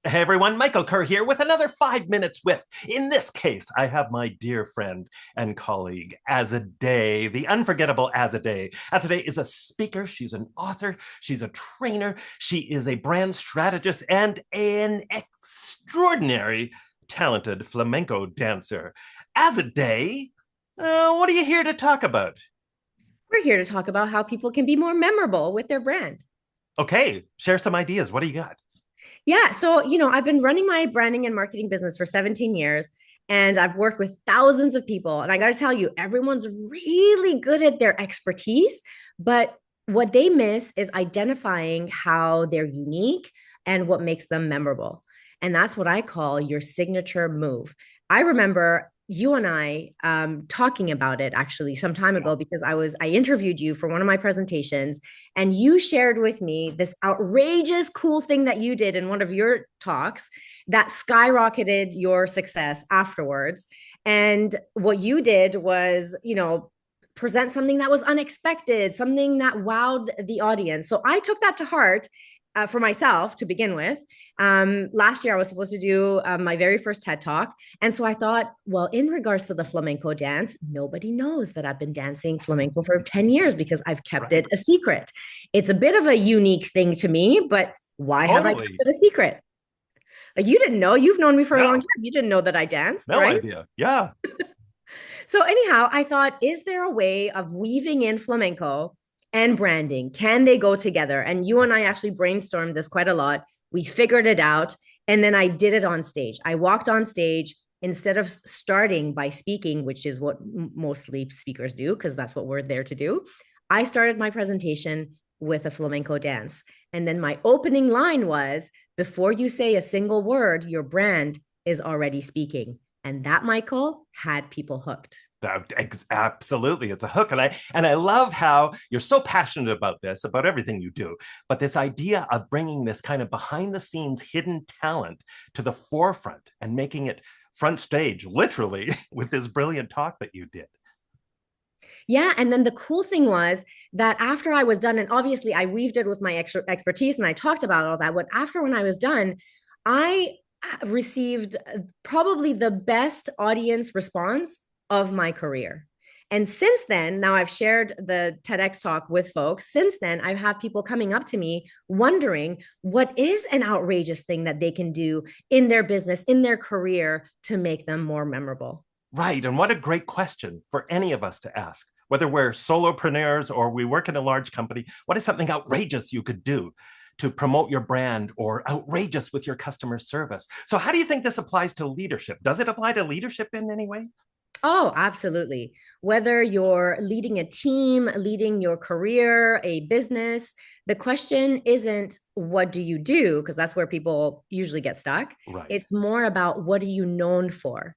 Hey everyone, Michael Kerr here with another 5 minutes with. In this case, I have my dear friend and colleague, Azadeh, the unforgettable Azadeh. Azadeh is a speaker, she's an author, she's a trainer, she is a brand strategist, and an extraordinary talented flamenco dancer. Azadeh, what are you here to talk about? We're here to talk about how people can be more memorable with their brand. Okay, share some ideas. What do you got? Yeah. So, I've been running my branding and marketing business for 17 years and I've worked with thousands of people. And I got to tell you, everyone's really good at their expertise, but what they miss is identifying how they're unique and what makes them memorable. And that's what I call your signature move. I remember you and I talking about it actually some time Yeah. ago because I interviewed you for one of my presentations and you shared with me this outrageous cool thing that you did in one of your talks that skyrocketed your success afterwards. And what you did was, present something that was unexpected, something that wowed the audience. So I took that to heart for myself to begin with. Last year, I was supposed to do my very first TED Talk. And so I thought, well, in regards to the flamenco dance, nobody knows that I've been dancing flamenco for 10 years because I've kept Right. it a secret. It's a bit of a unique thing to me, but why have I kept Totally. it a secret? Like you didn't know, you've known me for a long No, time. You didn't know that I danced, no right? idea. Yeah. So, anyhow, I thought, is there a way of weaving in flamenco and branding? Can they go together? And you and I actually brainstormed this quite a lot. We figured it out. And then I did it on stage. I walked on stage instead of starting by speaking, which is what mostly speakers do, because that's what we're there to do. I started my presentation with a flamenco dance. And then my opening line was before you say a single word, your brand is already speaking. And that, Michael, had people hooked. Absolutely, it's a hook, and I love how you're so passionate about this, about everything you do. But this idea of bringing this kind of behind the scenes hidden talent to the forefront and making it front stage, literally, with this brilliant talk that you did. Yeah. And then the cool thing was that after I was done, and obviously I weaved it with my expertise and I talked about all that. What after when I was done, I received probably the best audience response of my career. And since then, now I've shared the TEDx talk with folks. Since then, I have people coming up to me wondering what is an outrageous thing that they can do in their business, in their career to make them more memorable. Right, and what a great question for any of us to ask. Whether we're solopreneurs or we work in a large company, what is something outrageous you could do to promote your brand or outrageous with your customer service? So, how do you think this applies to leadership? Does it apply to leadership in any way? Oh, absolutely. Whether you're leading a team, leading your career, a business, the question isn't what do you do? Because that's where people usually get stuck. Right. It's more about what are you known for?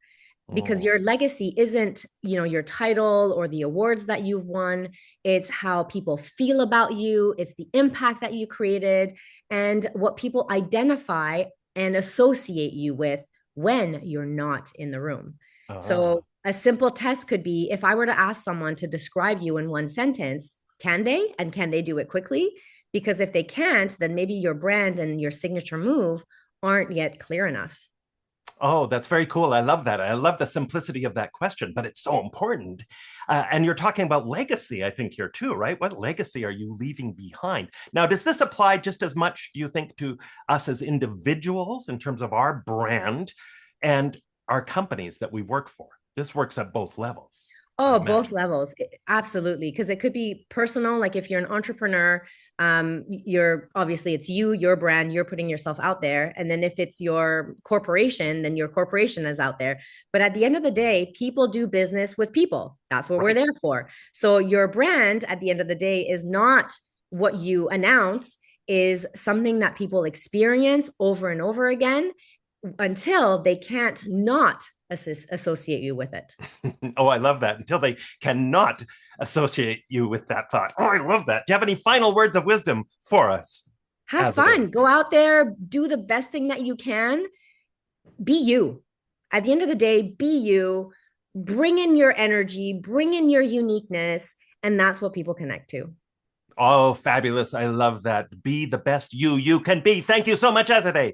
Because Oh, your legacy isn't, your title or the awards that you've won. It's how people feel about you. It's the impact that you created and what people identify and associate you with when you're not in the room. uh, So a simple test could be if I were to ask someone to describe you in one sentence, can they? And can they do it quickly? Because if they can't, then maybe your brand and your signature move aren't yet clear enough. oh, that's very cool. I love that. I love the simplicity of that question, but it's so important. And you're talking about legacy, I think, here too, right? What legacy are you leaving behind? Now, does this apply just as much, do you think, to us as individuals in terms of our brand and our companies that we work for? This works at both levels, I Oh, both imagine. levels. Absolutely. Because it could be personal. Like if you're an entrepreneur, you're obviously it's you, your brand, you're putting yourself out there. And then if it's your corporation, then your corporation is out there. But at the end of the day, people do business with people. That's what we're Right. there for. So your brand at the end of the day is not what you announce, is something that people experience over and over again until they can't not associate you with it. Oh, I love that. Until they cannot associate you with that thought. Oh, I love that. Do you have any final words of wisdom for us Have as a day? fun, go out there, do the best thing that you can, be you. At the end of the day, be you, bring in your energy, bring in your uniqueness, and that's what people connect to. Oh, fabulous. I love that. Be the best you can be. Thank you so much, Azadeh.